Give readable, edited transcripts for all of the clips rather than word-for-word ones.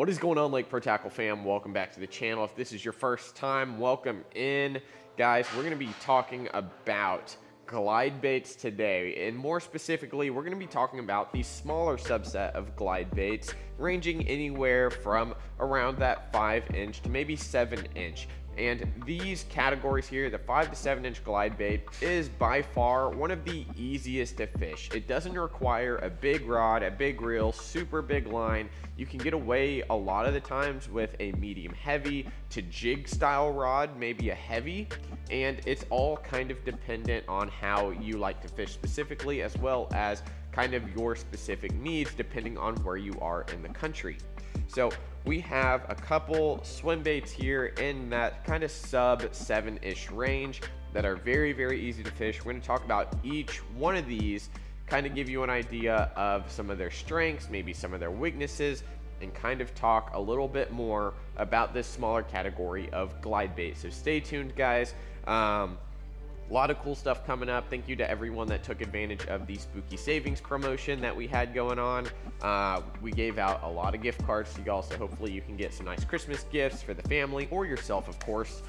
What is going on, Lake Pro Tackle fam? Welcome back to the channel. If this is your first time, welcome in. Guys, we're going to be talking about glide baits today, and more specifically, we're going to be talking about the smaller subset of glide baits, ranging anywhere from around that 5-inch to maybe 7-inch. And these categories here, the 5 to 7-inch glide bait, is by far one of the easiest to fish. It doesn't require a big rod, a big reel, super big line. You can get away a lot of the times with a medium heavy to jig style rod, maybe a heavy, and it's all kind of dependent on how you like to fish specifically, as well as kind of your specific needs depending on where you are in the country. So we have a couple swim baits here in that kind of sub 7-ish range that are very, very easy to fish. We're going to talk about each one of these, kind of give you an idea of some of their strengths, maybe some of their weaknesses, and kind of talk a little bit more about this smaller category of glide bait. So stay tuned, guys. A lot of cool stuff coming up. Thank you to everyone that took advantage of the spooky savings promotion that we had going on. We gave out a lot of gift cards to y'all, so hopefully you can get some nice Christmas gifts for the family or yourself, of course.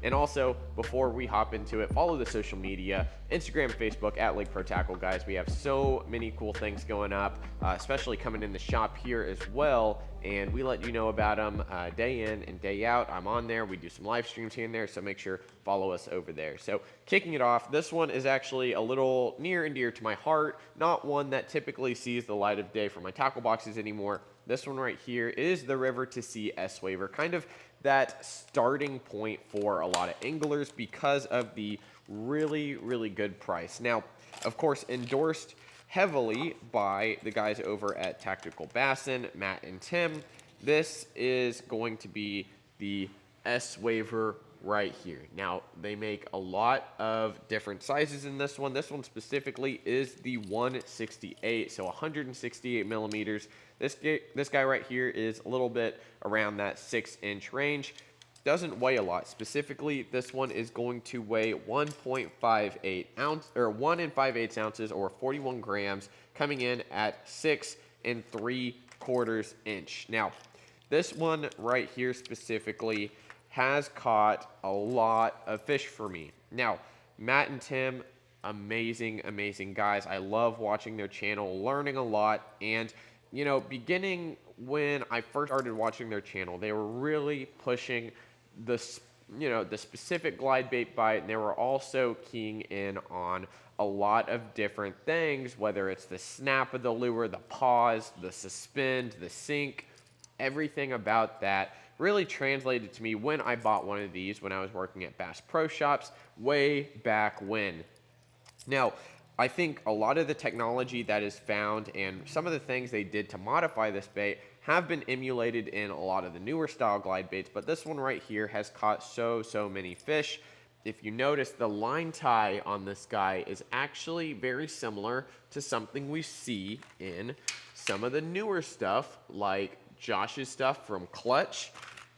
And also, before we hop into it, follow the social media, Instagram, Facebook, at Lake Pro Tackle, guys. We have so many cool things going up, especially coming in the shop here as well, and we let you know about them day in and day out. I'm on there. We do some live streams here and there, so make sure follow us over there. So kicking it off, this one is actually a little near and dear to my heart, not one that typically sees the light of day for my tackle boxes anymore. This one right here is the River to Sea S-Waver, kind of that starting point for a lot of anglers because of the really, really good price. Now, of course, endorsed heavily by the guys over at Tactical Bassin, Matt and Tim. This is going to be the S-Waver right here. Now, they make a lot of different sizes in this one. This one specifically is the 168, so 168 millimeters. This guy right here is a little bit around that 6-inch range. Doesn't weigh a lot. Specifically, this one is going to weigh 1.58 ounce or 1 5/8 ounces or 41 grams, coming in at 6 3/4 inch. Now, this one right here specifically has caught a lot of fish for me. Now, Matt and Tim, amazing, amazing guys. I love watching their channel, learning a lot, and you know, beginning when I first started watching their channel, they were really pushing the specific glide bait bite, and they were also keying in on a lot of different things, whether it's the snap of the lure, the pause, the suspend, the sink, everything about that really translated to me when I bought one of these when I was working at Bass Pro Shops way back when. Now, I think a lot of the technology that is found and some of the things they did to modify this bait have been emulated in a lot of the newer style glide baits, but this one right here has caught so many fish. If you notice, the line tie on this guy is actually very similar to something we see in some of the newer stuff, like Josh's stuff from Clutch,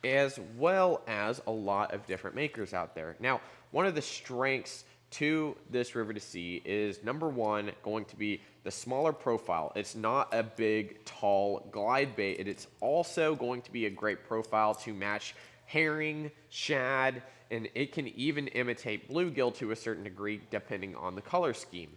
as well as a lot of different makers out there. Now, one of the strengths to this River to Sea is, number one, going to be the smaller profile. It's not a big, tall glide bait. It's also going to be a great profile to match herring, shad, and it can even imitate bluegill to a certain degree depending on the color scheme.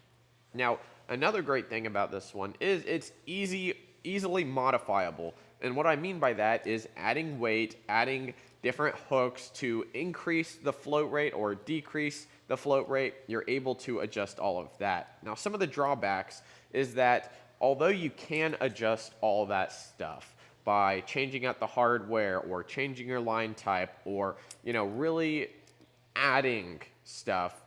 Now, another great thing about this one is it's easily modifiable. And what I mean by that is adding weight, adding different hooks to increase the float rate or decrease the float rate. You're able to adjust all of that. Now, some of the drawbacks is that although you can adjust all that stuff by changing out the hardware or changing your line type or, you know, really adding stuff,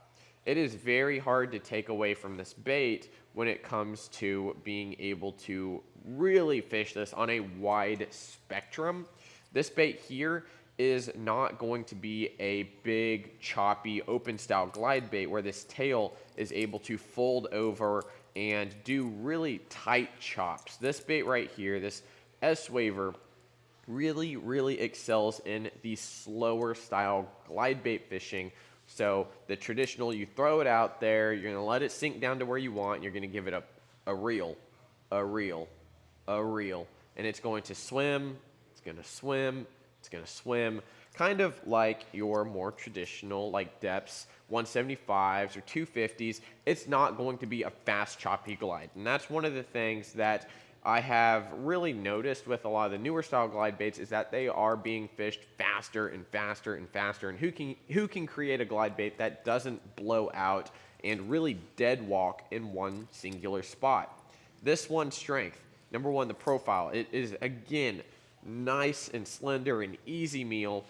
it is very hard to take away from this bait when it comes to being able to really fish this on a wide spectrum. This bait here is not going to be a big, choppy, open style glide bait where this tail is able to fold over and do really tight chops. This bait right here, this S-Waver, really excels in the slower style glide bait fishing. So the traditional, you throw it out there, you're gonna let it sink down to where you want, you're gonna give it a reel, and it's going to swim, it's going to swim, it's going to swim, kind of like your more traditional like depths, 175s or 250s. It's not going to be a fast, choppy glide. And that's one of the things that I have really noticed with a lot of the newer style glide baits is that they are being fished faster and faster and faster. And who can create a glide bait that doesn't blow out and really dead walk in one singular spot? This one's strength. Number one, the profile. It is, again, nice and slender and easy meal.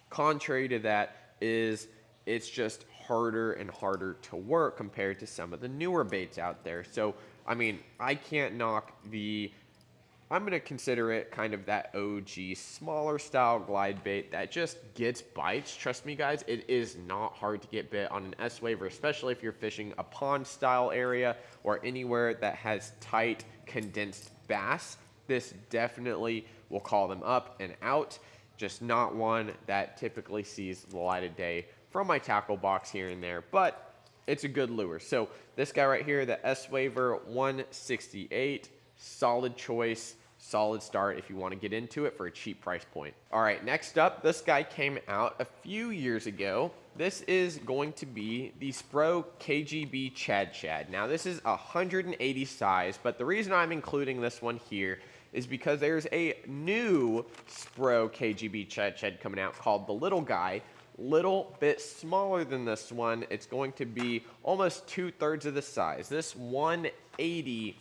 Contrary to that is it's just harder and harder to work compared to some of the newer baits out there. So, I mean, I can't knock I'm going to consider it kind of that OG smaller style glide bait that just gets bites. Trust me, guys, it is not hard to get bit on an S-Waver, especially if you're fishing a pond style area or anywhere that has tight condensed bass. This definitely will call them up and out, just not one that typically sees the light of day from my tackle box here and there, but it's a good lure. So this guy right here, the S-Waver 168, solid choice, solid start if you want to get into it for a cheap price point. All right, next up, this guy came out a few years ago. This is going to be the Spro KGB Chad. Now this is 180 size, but the reason I'm including this one here is because there's a new Spro KGB Chad coming out called the little guy. Little bit smaller than this one. It's going to be almost 2/3 of the size. This 180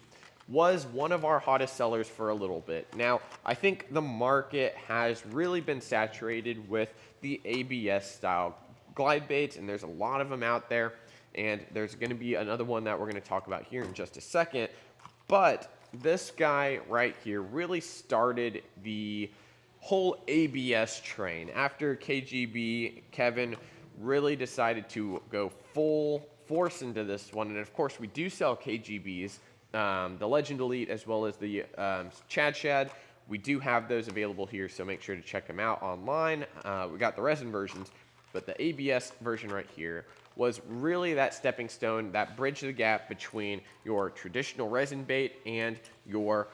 was one of our hottest sellers for a little bit. Now, I think the market has really been saturated with the ABS style glide baits, and there's a lot of them out there, and there's going to be another one that we're going to talk about here in just a second. But this guy right here really started the whole ABS train. After KGB, Kevin really decided to go full force into this one, and of course we do sell KGBs, the Legend Elite as well as the Chad. We do have those available here, so make sure to check them out online. We got the resin versions, but the ABS version right here was really that stepping stone, that bridge the gap between your traditional resin bait and your,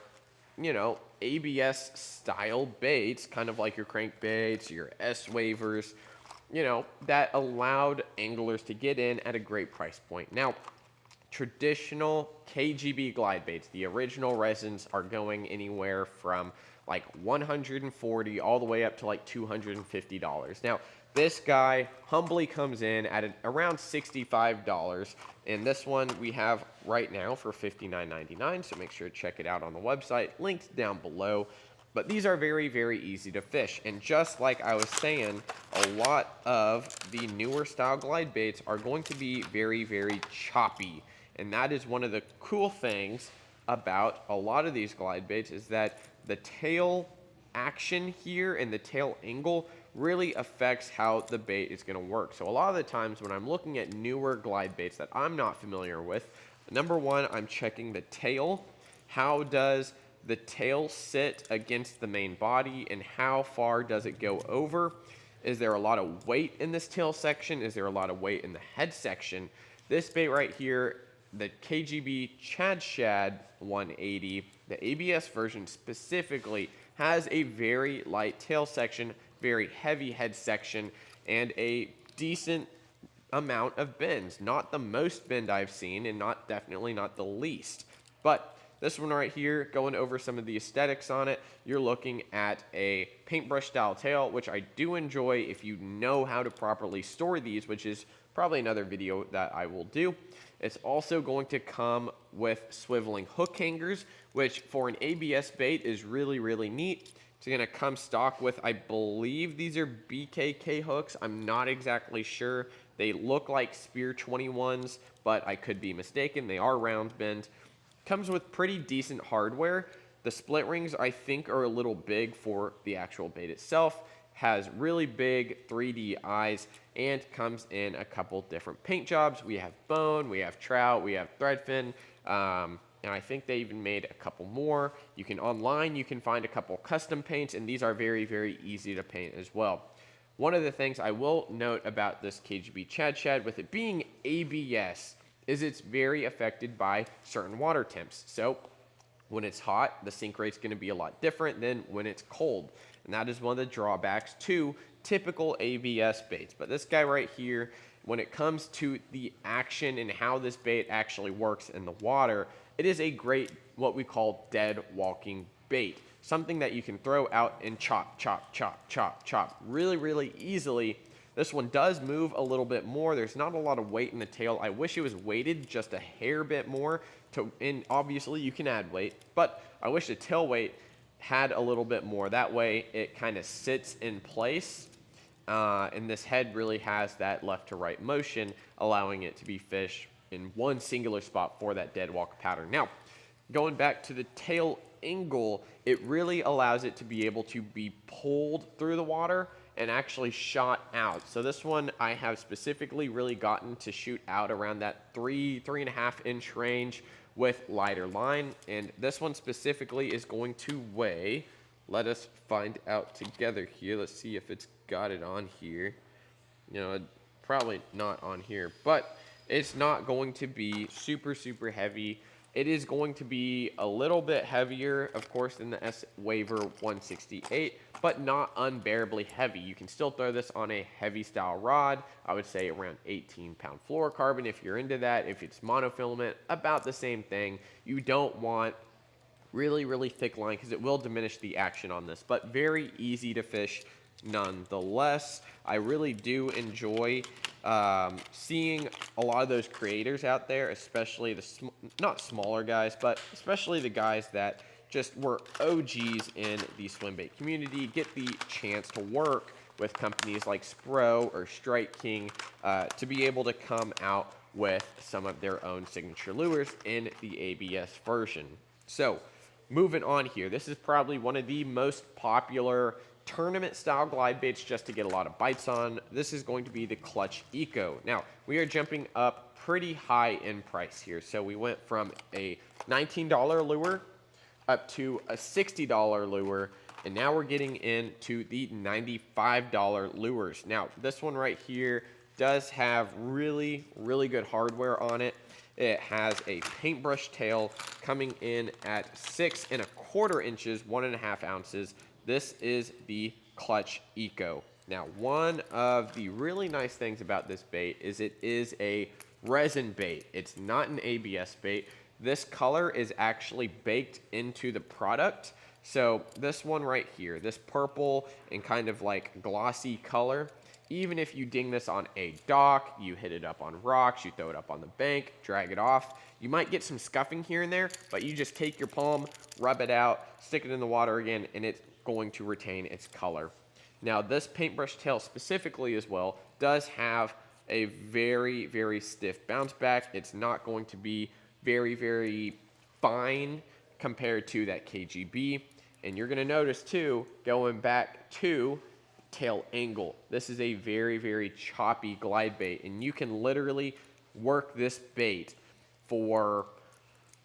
you know, ABS style baits, kind of like your crankbaits, your S-Wavers, you know, that allowed anglers to get in at a great price point. Now, traditional KGB glide baits, the original resins, are going anywhere from like $140 all the way up to like $250. Now, this guy humbly comes in at around $65, and this one we have right now for $59.99, so make sure to check it out on the website, linked down below. But these are very, very easy to fish, and just like I was saying, a lot of the newer style glide baits are going to be very, very choppy, and that is one of the cool things about a lot of these glide baits is that the tail action here and the tail angle really affects how the bait is going to work. So a lot of the times when I'm looking at newer glide baits that I'm not familiar with, number one, I'm checking the tail. How does the tail sit against the main body, and how far does it go over? Is there a lot of weight in this tail section? Is there a lot of weight in the head section? This bait right here, the KGB Chad 180, the ABS version specifically, has a very light tail section, very heavy head section, and a decent amount of bends. Not the most bend I've seen, and definitely not the least. But this one right here, going over some of the aesthetics on it, you're looking at a paintbrush style tail, which I do enjoy if you know how to properly store these, which is probably another video that I will do. It's also going to come with swiveling hook hangers, which for an ABS bait is really, really neat. It's going to come stock with, I believe these are BKK hooks. I'm not exactly sure. They look like Spear 21s, but I could be mistaken. They are round bend. Comes with pretty decent hardware. The split rings, I think, are a little big for the actual bait itself. Has really big 3D eyes, and comes in a couple different paint jobs. We have bone, we have trout, we have threadfin, and I think they even made a couple more. You can find a couple custom paints, and these are very, very easy to paint as well. One of the things I will note about this KGB Chad, with it being ABS, is it's very affected by certain water temps. So When it's hot, the sink rate's going to be a lot different than when it's cold. And that is one of the drawbacks to typical ABS baits. But this guy right here, when it comes to the action and how this bait actually works in the water, it is a great, what we call dead walking bait. Something that you can throw out and chop, chop, chop, chop, chop really, really easily. This one does move a little bit more. There's not a lot of weight in the tail. I wish it was weighted just a hair bit more. And obviously you can add weight, but I wish the tail weight had a little bit more. That way it kind of sits in place. And this head really has that left to right motion, allowing it to be fished in one singular spot for that dead walk pattern. Now, going back to the tail angle, it really allows it to be able to be pulled through the water and actually shot out. So this one I have specifically really gotten to shoot out around that 3.5 inch range with lighter line. And this one specifically is going to weigh, let us find out together here. Let's see if it's got it on here. You know, probably not on here, but it's not going to be super, super heavy. It is going to be a little bit heavier, of course, than the S-Waver 168, but not unbearably heavy. You can still throw this on a heavy style rod. I would say around 18-pound fluorocarbon if you're into that. If it's monofilament, about the same thing. You don't want really, really thick line because it will diminish the action on this, but very easy to fish nonetheless. I really do enjoy seeing a lot of those creators out there, especially the not smaller guys, but especially the guys that just were OGs in the swim bait community, get the chance to work with companies like Spro or Strike King to be able to come out with some of their own signature lures in the ABS version. So moving on here, this is probably one of the most popular tournament style glide baits just to get a lot of bites on. This is going to be the Clutch Eco. Now, we are jumping up pretty high in price here. So we went from a $19 lure up to a $60 lure, and now we're getting into the $95 lures. Now, this one right here does have really, really good hardware on it. It has a paintbrush tail coming in at 6.25 inches, 1.5 ounces. This is the Clutch Eco. Now, one of the really nice things about this bait is it is a resin bait. It's not an ABS bait. This color is actually baked into the product. So this one right here, this purple and kind of like glossy color, even if you ding this on a dock, you hit it up on rocks, you throw it up on the bank, drag it off, you might get some scuffing here and there, but you just take your palm, rub it out, stick it in the water again, and it's going to retain its color. Now, this paintbrush tail specifically as well does have a very, very stiff bounce back. It's not going to be very, very fine compared to that KGB. And you're going to notice too, going back to tail angle, this is a very, very choppy glide bait, and you can literally work this bait for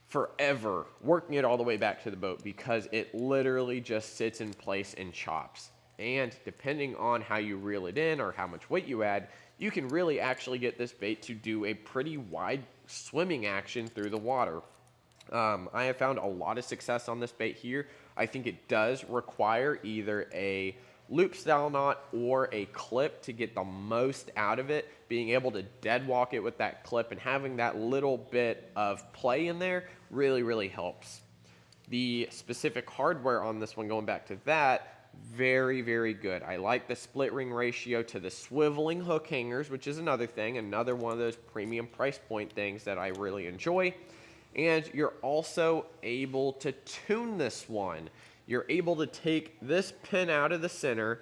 forever, working it all the way back to the boat because it literally just sits in place and chops. And depending on how you reel it in or how much weight you add, you can really actually get this bait to do a pretty wide swimming action through the water. I have found a lot of success on this bait here. I think it does require either a loop style knot or a clip to get the most out of it. Being able to dead walk it with that clip and having that little bit of play in there really, really helps. The specific hardware on this one, going back to that, very, very good. I like the split ring ratio to the swiveling hook hangers, which is another thing, another one of those premium price point things that I really enjoy. And you're also able to tune this one. You're able to take this pin out of the center,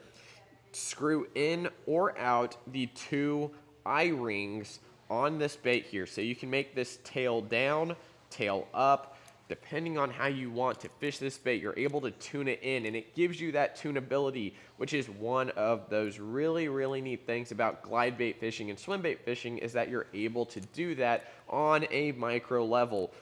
screw in or out the two eye rings on this bait here. So you can make this tail down, tail up. Depending on how you want to fish this bait, you're able to tune it in, and it gives you that tunability, which is one of those really, really neat things about glide bait fishing and swim bait fishing, is that you're able to do that on a micro level.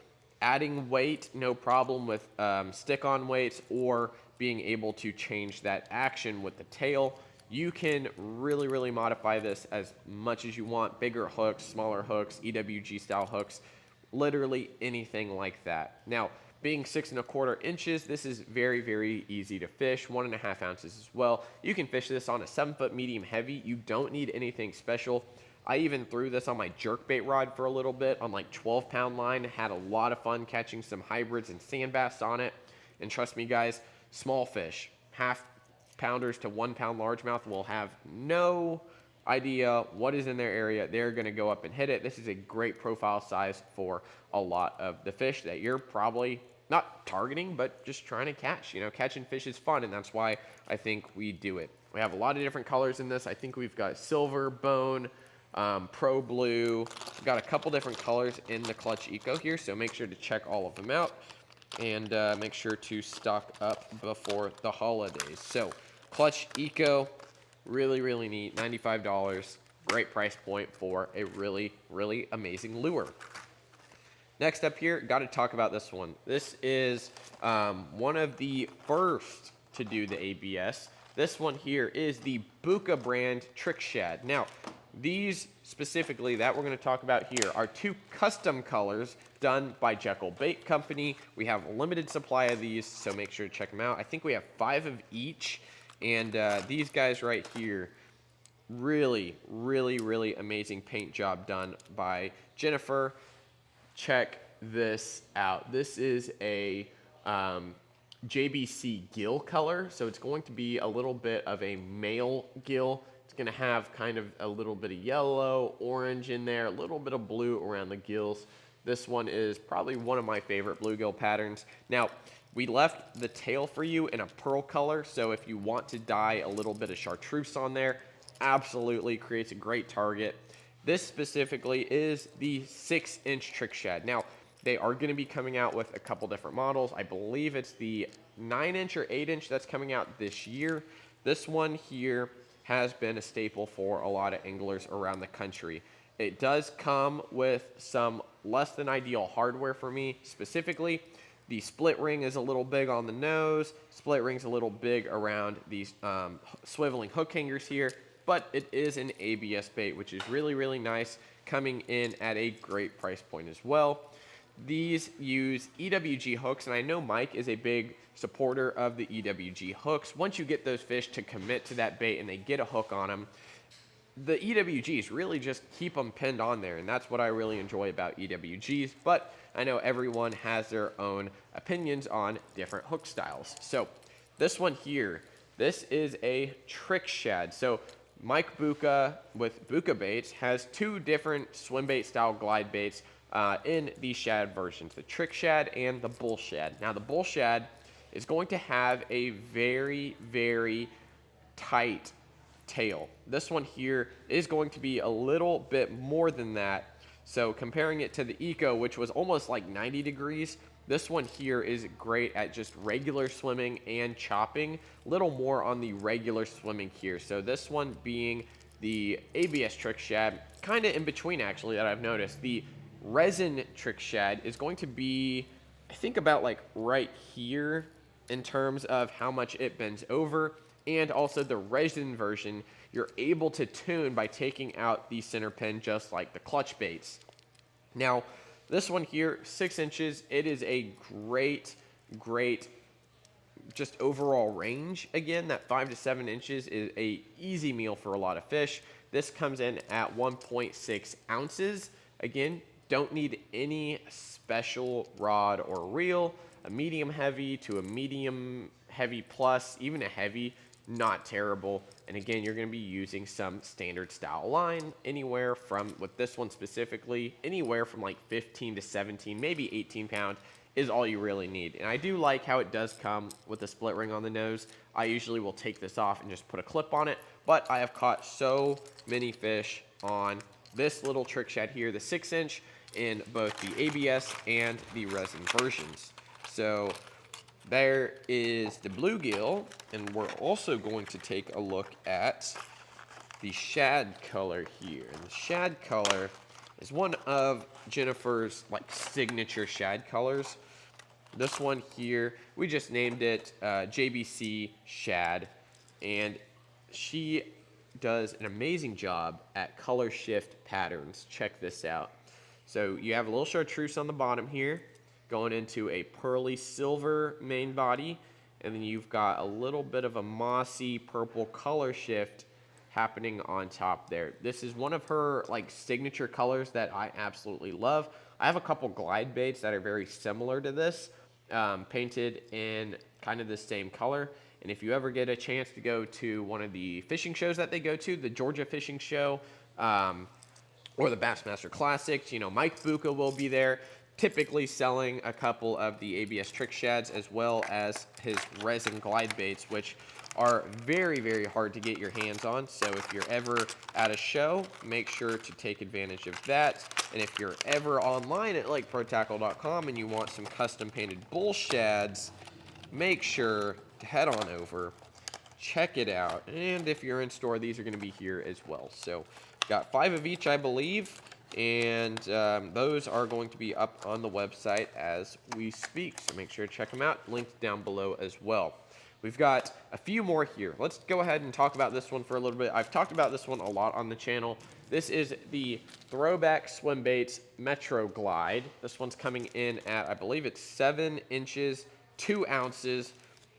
Adding weight, no problem with stick-on weights, or being able to change that action with the tail. You can really, really modify this as much as you want. Bigger hooks, smaller hooks, EWG style hooks, literally anything like that. Now, Being 6¼ inches, this is very, very easy to fish. 1½ ounces as well. You can fish this on a 7-foot medium heavy. You don't need anything special. I even threw this on my jerkbait rod for a little bit on like 12-pound line. Had a lot of fun catching some hybrids and sand bass on it. And trust me, guys, small fish, half-pounders to 1-pound largemouth will have no idea what is in their area. They're going to go up and hit it. This is a great profile size for a lot of the fish that you're probably not targeting, but just trying to catch. You know, catching fish is fun, and that's why I think we do it. We have a lot of different colors in this. I think we've got silver, bone, pro blue. We've got a couple different colors in the Clutch Eco here, so make sure to check all of them out, and make sure to stock up before the holidays. So Clutch Eco, really, really neat, $95. Great price point for a really, really amazing lure. Next up here, got to talk about this one. This is one of the first to do the ABS. This one here is the Buka brand Trick Shad. Now, these specifically that we're going to talk about here are 2 custom colors done by Jekyll Bait Company. We have a limited supply of these, so make sure to check them out. I think we have 5 of each, and these guys right here, really, really, really amazing paint job done by Jennifer. Check this out. This is a JBC gill color, so it's going to be a little bit of a male gill. It's going to have kind of a little bit of yellow, orange in there, a little bit of blue around the gills. This one is probably one of my favorite bluegill patterns. Now, we left the tail for you in a pearl color, so if you want to dye a little bit of chartreuse on there, absolutely creates a great target. This specifically is the 6-inch Trick Shad. Now, they are going to be coming out with a couple different models. I believe it's the 9-inch or 8-inch that's coming out this year. This one here has been a staple for a lot of anglers around the country. It does come with some less than ideal hardware for me. Specifically, the split ring is a little big on the nose. Split ring's a little big around these swiveling hook hangers here. But it is an ABS bait, which is really, really nice, coming in at a great price point as well. These use EWG hooks, and I know Mike is a big supporter of the EWG hooks. Once you get those fish to commit to that bait and they get a hook on them, the EWGs really just keep them pinned on there, and that's what I really enjoy about EWGs. But I know everyone has their own opinions on different hook styles. So this one here, this is a Trick Shad. So Mike Buka with Buka Baits has 2 different swim bait style glide baits in the shad versions, the Trick Shad and the Bull Shad. Now the Bull Shad is going to have a very, very tight tail. This one here is going to be a little bit more than that. So comparing it to the Eco, which was almost like 90 degrees, this one here is great at just regular swimming and chopping. A little more on the regular swimming here. So this one being the ABS Trick Shad, kind of in between actually that I've noticed. The resin Trick Shad is going to be, I think, about like right here in terms of how much it bends over. And also the resin version, you're able to tune by taking out the center pin just like the clutch baits. Now, this one here, 6 inches, it is a great, great just overall range. Again, that 5 to 7 inches is a easy meal for a lot of fish. This comes in at 1.6 ounces. Again, don't need any special rod or reel. A medium heavy to a medium heavy plus, even a heavy, not terrible. And again, you're going to be using some standard style line, anywhere from, with this one specifically, anywhere from like 15 to 17, maybe 18 pound is all you really need. And I do like how it does come with a split ring on the nose. I usually will take this off and just put a clip on it, but I have caught so many fish on this little Trick Shad here, the 6-inch, in both the ABS and the resin versions. So there is the bluegill, and we're also going to take a look at the shad color here. And the shad color is one of Jennifer's like signature shad colors. This one here, we just named it JBC Shad, and she does an amazing job at color shift patterns. Check this out. So you have a little chartreuse on the bottom here. going into a pearly silver main body, and then you've got a little bit of a mossy purple color shift happening on top there. This is one of her like signature colors that I absolutely love. I have a couple glide baits that are very similar to this, painted in kind of the same color. And if you ever get a chance to go to one of the fishing shows that they go to, the Georgia Fishing Show, or the Bassmaster Classics, you know, Mike Bucca will be there, typically selling a couple of the ABS trick shads as well as his resin glide baits, which are very, very hard to get your hands on. So if you're ever at a show, make sure to take advantage of that. And if you're ever online at lakeprotackle.com and you want some custom painted bull shads, make sure to head on over, check it out. And if you're in store, these are going to be here as well. So got 5 of each, I believe, and those are going to be up on the website as we speak. So make sure to check them out, linked down below as well. We've got a few more here. Let's go ahead and talk about this one for a little bit. I've talked about this one a lot on the channel. This is the Throwback Swim Baits Metro Glide. This one's coming in at, I believe it's 7 inches, 2 ounces.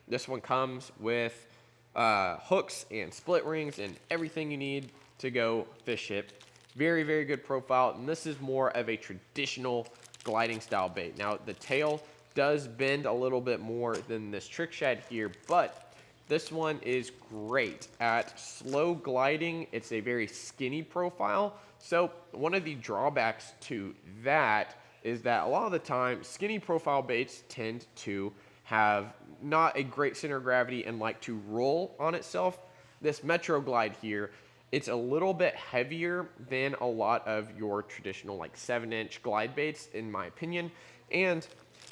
This one comes with hooks and split rings and everything you need to go fish it. Very, very good profile, and this is more of a traditional gliding style bait. Now, the tail does bend a little bit more than this trick shad here, but this one is great at slow gliding. It's a very skinny profile. So one of the drawbacks to that is that a lot of the time, skinny profile baits tend to have not a great center of gravity and like to roll on itself. This Metro Glide here, it's a little bit heavier than a lot of your traditional like 7-inch glide baits, in my opinion, and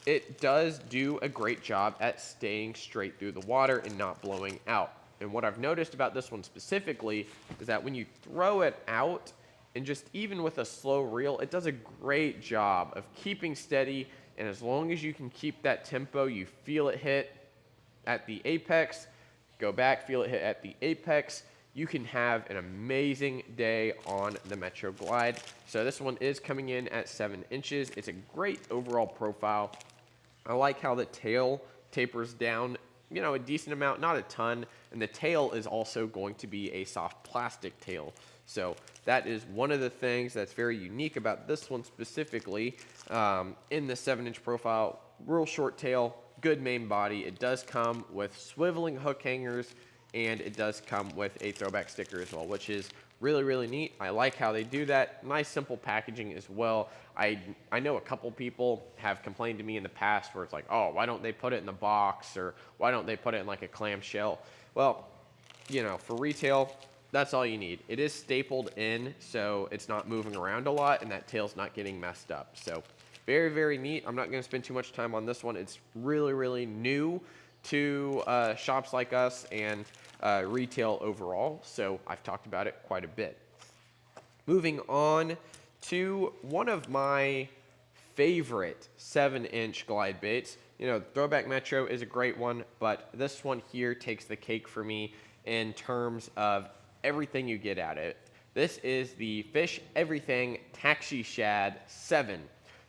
it does do a great job at staying straight through the water and not blowing out. And what I've noticed about this one specifically is that when you throw it out, and just even with a slow reel, it does a great job of keeping steady. And as long as you can keep that tempo, you feel it hit at the apex, go back, feel it hit at the apex, you can have an amazing day on the Metro Glide. So this one is coming in at 7 inches. It's a great overall profile. I like how the tail tapers down, you know, a decent amount, not a ton. And the tail is also going to be a soft plastic tail. So that is one of the things that's very unique about this one specifically. In the 7-inch profile, real short tail, good main body. It does come with swiveling hook hangers, and it does come with a throwback sticker as well, which is really, really neat. I like how they do that. Nice, simple packaging as well. I know a couple people have complained to me in the past where it's like, oh, why don't they put it in the box, or why don't they put it in like a clamshell? Well, you know, for retail, that's all you need. It is stapled in, so it's not moving around a lot, and that tail's not getting messed up. So very, very neat. I'm not going to spend too much time on this one. It's really, really new to shops like us and retail overall, so I've talked about it quite a bit. Moving on to one of my favorite 7-inch glide baits. You know, Throwback Metro is a great one, but this one here takes the cake for me in terms of everything you get out of it. This is the Fish Everything Taxi Shad 7.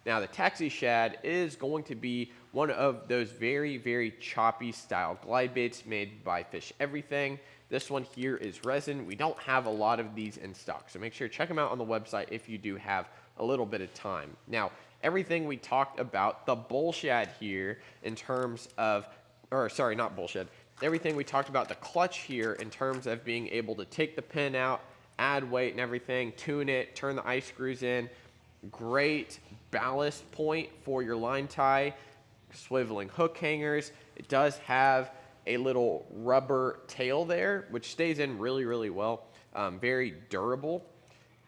Now, the Taxi Shad is going to be one of those very, very choppy style glide baits made by Fish Everything. This one here is resin. We don't have a lot of these in stock, so make sure to check them out on the website if you do have a little bit of time. Now, everything we talked about, the bull shad here in terms of, or sorry, not bull shad, everything we talked about the clutch here in terms of being able to take the pin out, add weight and everything, tune it, turn the ice screws in. Great ballast point for your line tie, swiveling hook hangers. It does have a little rubber tail there, which stays in really, really well. Very durable.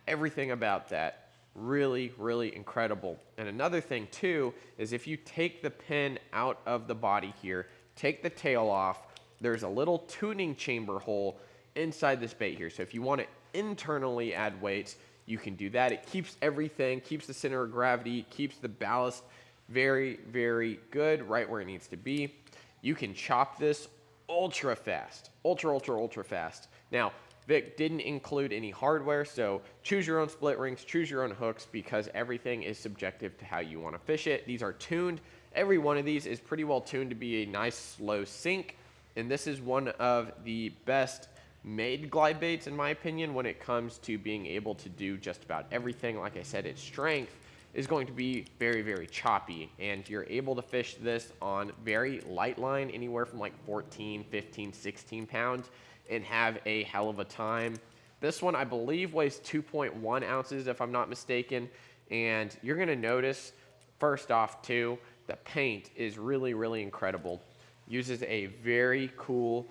Everything about that, really, really incredible. And another thing too, is if you take the pin out of the body here, take the tail off, there's a little tuning chamber hole inside this bait here. So if you want to internally add weights, you can do that. It keeps everything, keeps the center of gravity, keeps the ballast very, very good, right where it needs to be. You can chop this ultra fast, ultra fast. Now, Vic didn't include any hardware, so choose your own split rings, choose your own hooks, because everything is subjective to how you want to fish it. These are tuned. Every one of these is pretty well tuned to be a nice slow sink, and this is one of the best made glide baits in my opinion when it comes to being able to do just about everything. Like I said, its strength is going to be very, very choppy, and you're able to fish this on very light line, anywhere from like 14, 15, 16 pounds, and have a hell of a time. This one, I believe, weighs 2.1 ounces, if I'm not mistaken, and you're gonna notice, first off, too, the paint is really, really incredible. Uses a very cool,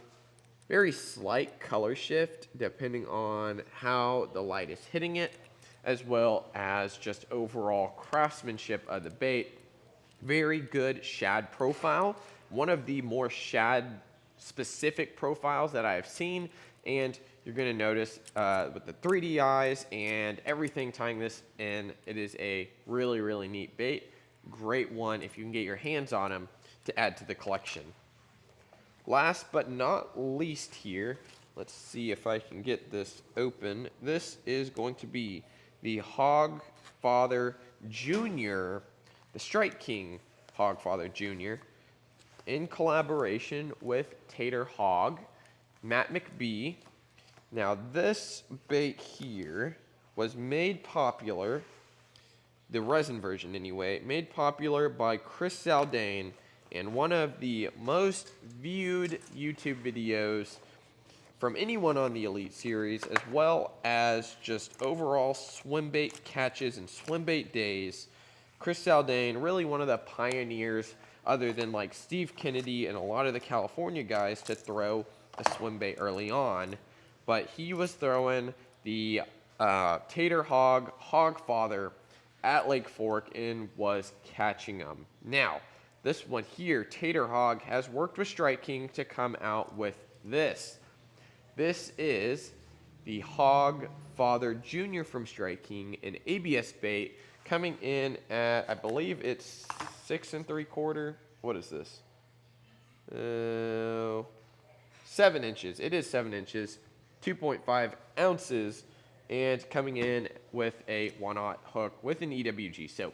very slight color shift, depending on how the light is hitting it, as well as just overall craftsmanship of the bait. Very good shad profile, one of the more shad specific profiles that I've seen, and you're going to notice with the 3D eyes and everything tying this in, it is a really, really neat bait. Great one if you can get your hands on them to add to the collection. Last but not least here, let's see if I can get this open. This is going to be the Hogfather Jr., the Strike King Hogfather Jr., in collaboration with Tater Hog, Matt McBee. Now this bait here was made popular, the resin version anyway, made popular by Chris Zaldain in one of the most viewed YouTube videos from anyone on the Elite Series, as well as just overall swim bait catches and swim bait days. Chris Zaldain, really one of the pioneers, other than like Steve Kennedy and a lot of the California guys, to throw a swim bait early on. But he was throwing the Tater Hog Hogfather at Lake Fork and was catching them. Now, this one here, Tater Hog, has worked with Strike King to come out with this. This is the Hogfather Jr. from Strike King, an ABS bait, coming in at, I believe it's 6 3/4. What is this? 7 inches. It is 7 inches, 2.5 ounces, and coming in with a 1/0 hook with an EWG. So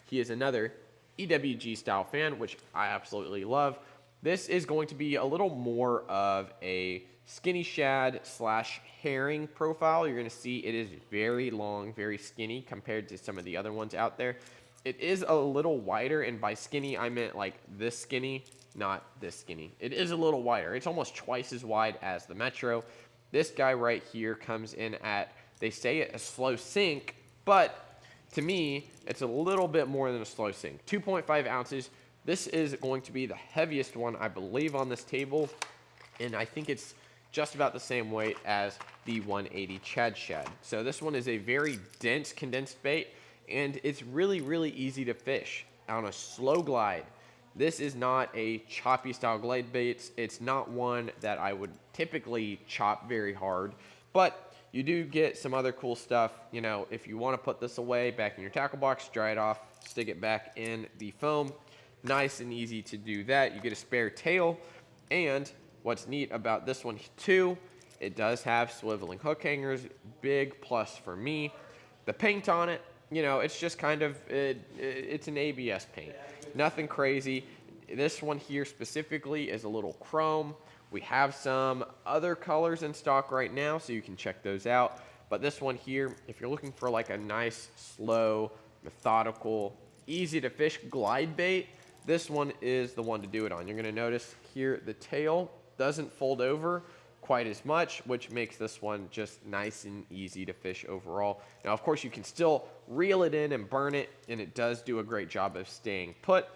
he is another EWG style fan, which I absolutely love. This is going to be a little more of a skinny shad slash herring profile. You're going to see it is very long, very skinny compared to some of the other ones out there. It is a little wider, and by skinny, I meant like this skinny, not this skinny. It is a little wider. It's almost twice as wide as the Metro. This guy right here comes in at, they say a slow sink, but to me, it's a little bit more than a slow sink. 2.5 ounces. This is going to be the heaviest one, I believe, on this table, and I think it's just about the same weight as the 180 Chad Shad. So this one is a very dense condensed bait, and it's really, really easy to fish on a slow glide. This is not a choppy style glide baits. It's not one that I would typically chop very hard, but you do get some other cool stuff. You know, if you want to put this away back in your tackle box, dry it off, stick it back in the foam. Nice and easy to do that. You get a spare tail, and what's neat about this one too, it does have swiveling hook hangers. Big plus for me. The paint on it, you know, it's just kind of, it's an ABS paint. Nothing crazy. This one here specifically is a little chrome. We have some other colors in stock right now, so you can check those out. But this one here, if you're looking for like a nice, slow, methodical, easy to fish glide bait, this one is the one to do it on. You're gonna notice here the tail doesn't fold over quite as much, which makes this one just nice and easy to fish overall. Now, of course, you can still reel it in and burn it, and it does do a great job of staying put.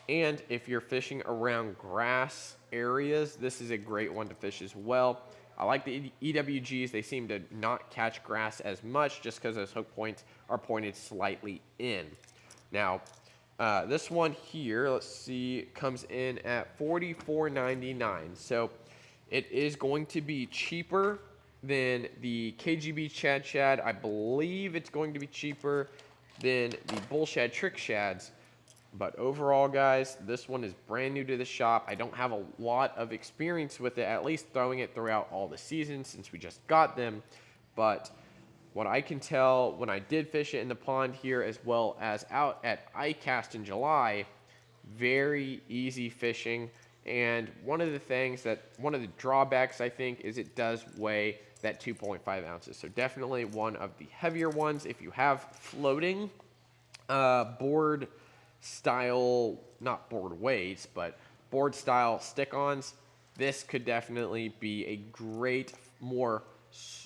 And if you're fishing around grass areas, this is a great one to fish as well. I like the EWGs. They seem to not catch grass as much just because those hook points are pointed slightly in. Now, this one here, let's see, comes in at $44.99. So it is going to be cheaper than the KGB Chad Shad. I believe it's going to be cheaper than the Bull Shad Trick Shads. But overall, guys, this one is brand new to the shop. I don't have a lot of experience with it, at least throwing it throughout all the seasons since we just got them. But what I can tell when I did fish it in the pond here as well as out at iCast in July, very easy fishing. And one of the drawbacks I think is it does weigh that 2.5 ounces. So definitely one of the heavier ones. If you have floating board style, not board weights, but board style stick-ons, this could definitely be a great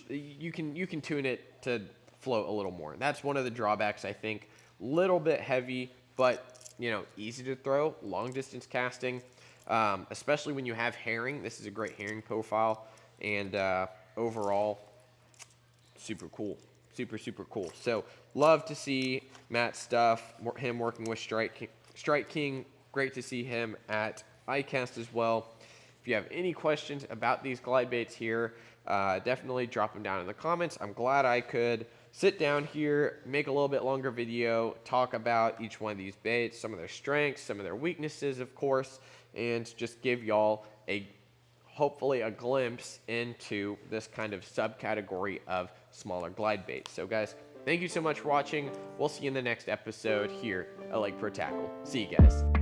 you can tune it to float a little more. That's one of the drawbacks, I think. Little bit heavy, but easy to throw, long distance casting, especially when you have herring. This is a great herring profile, and overall, super cool. Super cool. So love to see Matt's stuff, him working with Strike King. Great to see him at iCast as well. If you have any questions about these glide baits here, definitely drop them down in the comments. I'm glad I could sit down here, make a little bit longer video, talk about each one of these baits, some of their strengths, some of their weaknesses, of course, and just give y'all hopefully a glimpse into this kind of subcategory of smaller glide baits. So guys, thank you so much for watching. We'll see you in the next episode here at Lake Pro Tackle. See you guys.